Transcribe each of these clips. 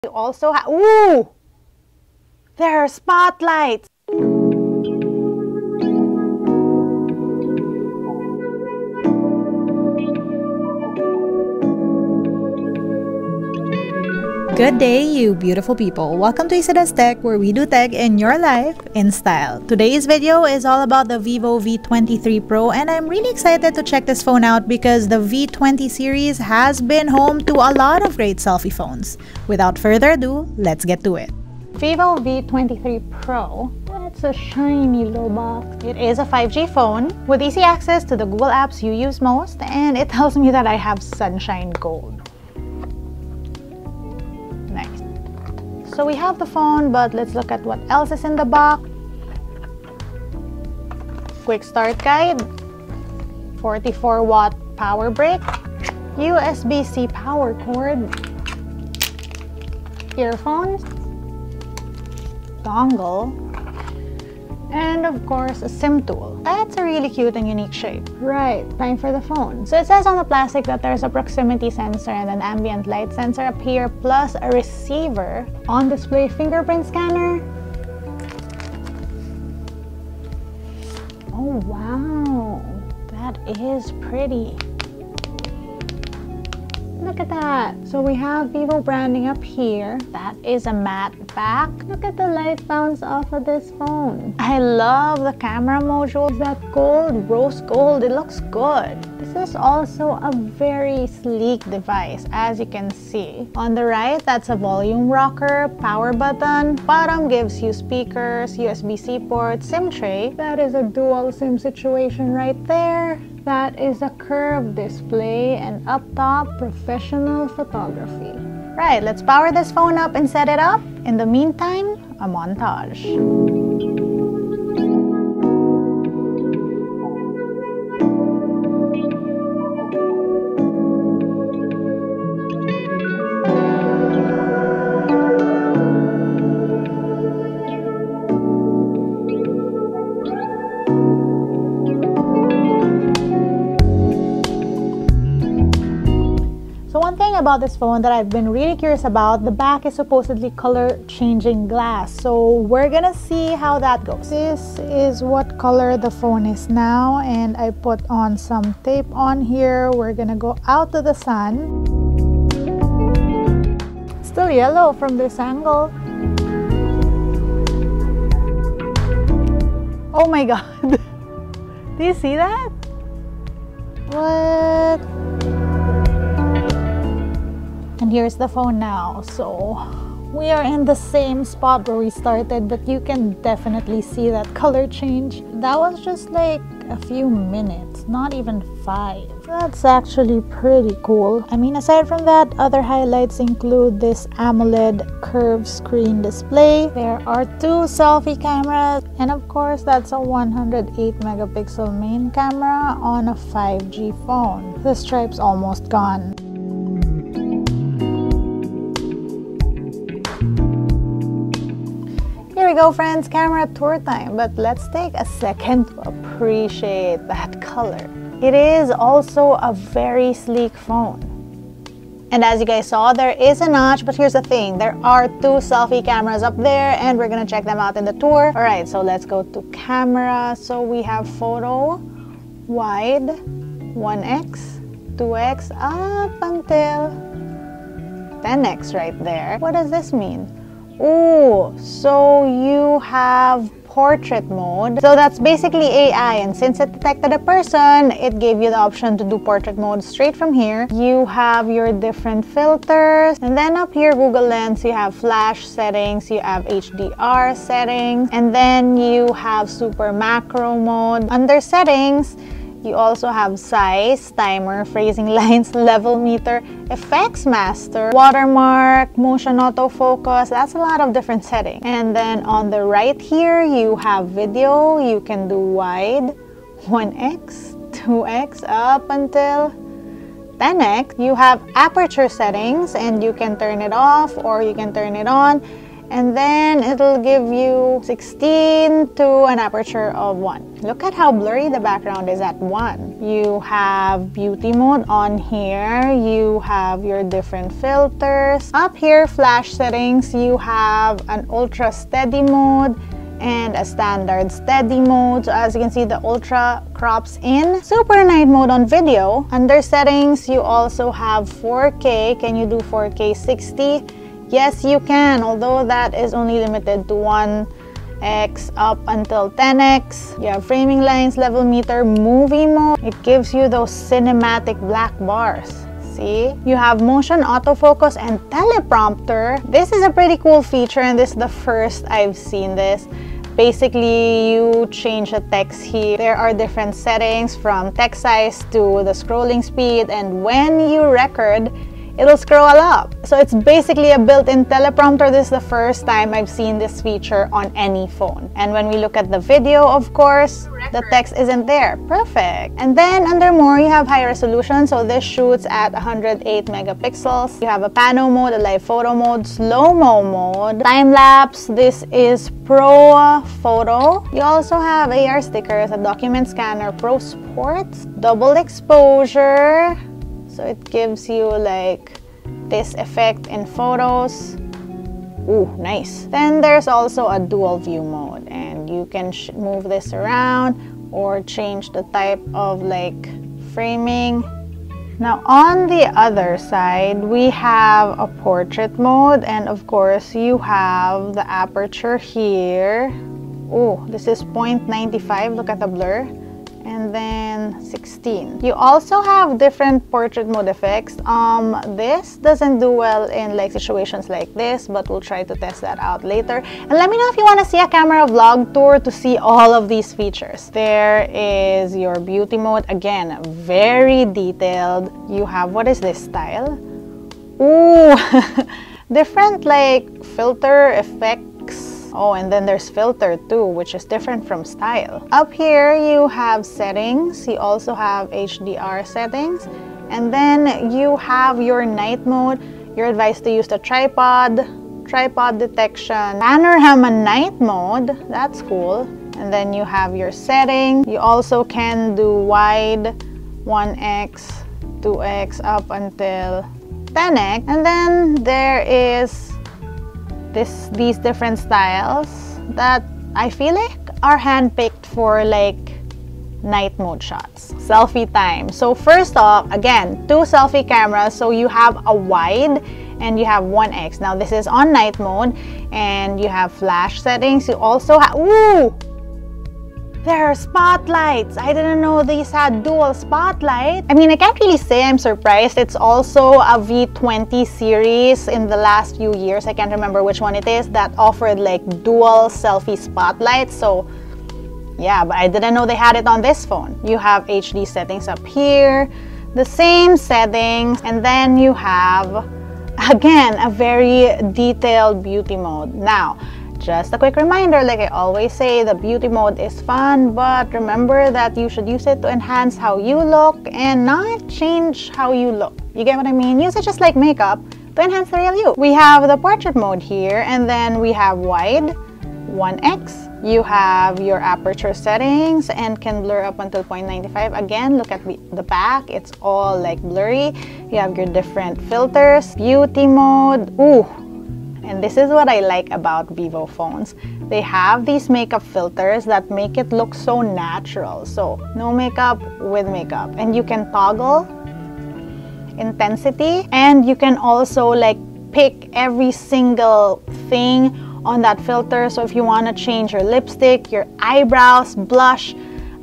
You also have, ooh! There are spotlights! Good day, you beautiful people. Welcome to LAZADA's Tech, where we do tech in your life in style. Today's video is all about the Vivo V23 Pro, and I'm really excited to check this phone out because the V20 series has been home to a lot of great selfie phones. Without further ado, let's get to it. Vivo V23 Pro. It's a shiny little box. It is a 5G phone with easy access to the Google apps you use most, and it tells me that I have Sunshine Gold. Nice. So we have the phone, but let's look at what else is in the box. Quick start guide, 44-watt power brick, USB-C power cord, earphones, dongle, and of course a SIM tool. That's a really cute and unique shape. Right, time for the phone. So it says on the plastic that there's a proximity sensor and an ambient light sensor up here, plus a receiver. On display fingerprint scanner. Oh wow, that is pretty. Look at that. So we have Vivo branding up here. That is a matte back. Look at the light bounce off of this phone. I love the camera module. That gold, rose gold, it looks good. This is also a very sleek device, as you can see. On the right, that's a volume rocker, power button. Bottom gives you speakers, USB-C port, SIM tray. That is a dual SIM situation right there. That is a curved display, and up top, professional photography. Right, let's power this phone up and set it up. In the meantime, a montage. So one thing about this phone that I've been really curious about, the back is supposedly color changing glass. So we're gonna see how that goes. This is what color the phone is now, and I put on some tape on here. We're gonna go out to the sun. Still yellow from this angle. Oh my god. Do you see that? What? And here's the phone now. So we are in the same spot where we started, but you can definitely see that color change. That was just like a few minutes, not even 5. That's actually pretty cool. I mean, aside from that, other highlights include this AMOLED curved screen display. There are 2 selfie cameras, and of course that's a 108 megapixel main camera on a 5G phone. The stripe's almost gone. Here we go, friends, camera tour time, but let's take a second to appreciate that color. It is also a very sleek phone. And as you guys saw, there is a notch, but here's the thing, there are 2 selfie cameras up there, and we're gonna check them out in the tour. All right, so let's go to camera. So we have photo, wide, 1x, 2x, up until 10x right there. What does this mean? Ooh, so you have portrait mode. So that's basically AI, and since it detected a person, it gave you the option to do portrait mode straight from here. You have your different filters, and then up here, Google Lens, you have flash settings, you have HDR settings, and then you have super macro mode. Under settings, you also have size, timer, phrasing lines, level meter, effects master, watermark, motion autofocus. That's a lot of different settings. And then on the right here, you have video. You can do wide, 1x, 2x, up until 10x. You have aperture settings, and you can turn it off or you can turn it on. And then it'll give you 16 to an aperture of 1. Look at how blurry the background is at 1. You have beauty mode on here. You have your different filters. Up here, flash settings, you have an ultra steady mode and a standard steady mode. So as you can see, the ultra crops in. Super night mode on video. Under settings, you also have 4K. Can you do 4K 60? Yes, you can, although that is only limited to 1x up until 10x. You have framing lines, level meter, movie mode. It gives you those cinematic black bars. See? You have motion autofocus and teleprompter. This is a pretty cool feature, and this is the first I've seen this. Basically, you change the text here. There are different settings from text size to the scrolling speed, and when you record, it'll scroll up. So it's basically a built-in teleprompter. This is the first time I've seen this feature on any phone. And when we look at the video, of course, the text isn't there. Perfect. And then under more, you have high resolution. So this shoots at 108 megapixels. You have a pano mode, a live photo mode, slow-mo mode, time-lapse. This is Pro Photo. You also have AR stickers, a document scanner, Pro Sports, double exposure. So it gives you like this effect in photos. Ooh, nice. Then there's also a dual view mode, and you can move this around or change the type of like framing. Now on the other side, we have a portrait mode, and of course you have the aperture here. Oh, this is 0.95. Look at the blur. And then 16. You also have different portrait mode effects. This doesn't do well in like situations like this, but we'll try to test that out later. And let me know if you want to see a camera vlog tour to see all of these features. There is your beauty mode. Again, very detailed. You have, what is this style? Ooh, different like filter effect. Oh, and then there's filter too, which is different from style. Up here, you have settings. You also have HDR settings. And then you have your night mode. You're advised to use the tripod detection, panorama night mode. That's cool. And then you have your setting. You also can do wide, 1x, 2x up until 10x. And then there is these different styles that I feel like are handpicked for like night mode shots. Selfie time. So first off, again, 2 selfie cameras. So you have a wide and you have 1x. Now this is on night mode, and you have flash settings. You also have, ooh, there are spotlights. I didn't know these had dual spotlight. I mean, I can't really say I'm surprised. It's also a V20 series in the last few years. I can't remember which one it is that offered like dual selfie spotlights. So yeah, but I didn't know they had it on this phone. You have HD settings up here, the same settings, and then you have, again, a very detailed beauty mode. Now, just a quick reminder, like I always say, the beauty mode is fun, but remember that you should use it to enhance how you look and not change how you look. You get what I mean? Use it just like makeup to enhance the real you. We have the portrait mode here, and then we have wide, 1x. You have your aperture settings and can blur up until 0.95. Again, look at the back. It's all like blurry. You have your different filters, beauty mode. Ooh. And this is what I like about Vivo phones. They have these makeup filters that make it look so natural. So no makeup, with makeup. And you can toggle intensity, and you can also like pick every single thing on that filter. So if you want to change your lipstick, your eyebrows, blush,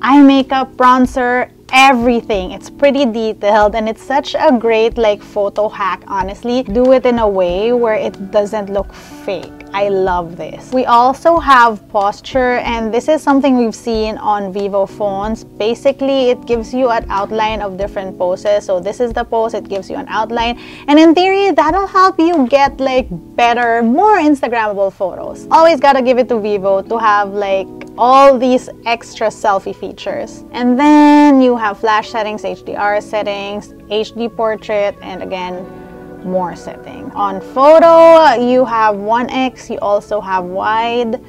eye makeup, bronzer, everything, it's pretty detailed, and it's such a great like photo hack. Honestly, do it in a way where it doesn't look fake. I love this. We also have posture, and this is something we've seen on Vivo phones. Basically, it gives you an outline of different poses. So this is the pose, it gives you an outline, and in theory that'll help you get like better, more Instagrammable photos. Always gotta give it to Vivo to have like all these extra selfie features. And then you have flash settings, HDR settings, HD portrait, and again, more settings. On photo, you have 1x, you also have wide,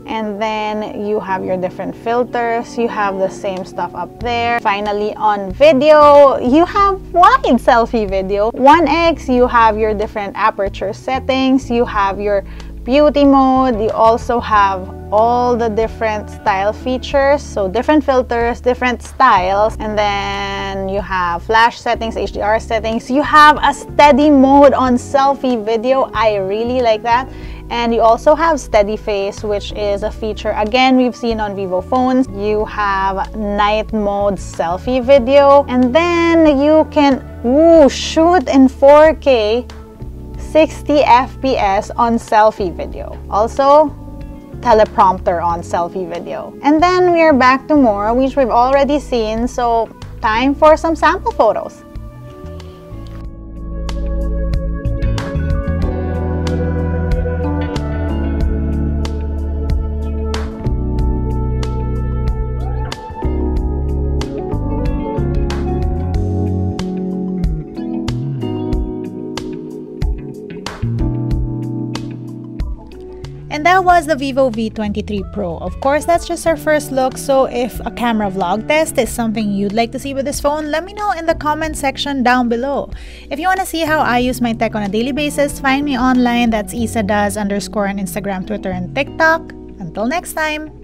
and then you have your different filters. You have the same stuff up there. Finally, on video, you have wide selfie video. 1x, you have your different aperture settings. You have your beauty mode. You also have all the different style features, so different filters, different styles, and then you have flash settings, HDR settings. You have a steady mode on selfie video. I really like that. And you also have steady face, which is a feature again we've seen on Vivo phones. You have night mode selfie video, and then you can shoot in 4K 60 FPS on selfie video. Also, teleprompter on selfie video. And then we are back to more, which we've already seen, so time for some sample photos. And that was the Vivo V23 Pro. Of course, that's just our first look, so if a camera vlog test is something you'd like to see with this phone, let me know in the comment section down below. If you want to see how I use my tech on a daily basis, find me online. That's LAZADA_ on Instagram, Twitter, and TikTok. Until next time!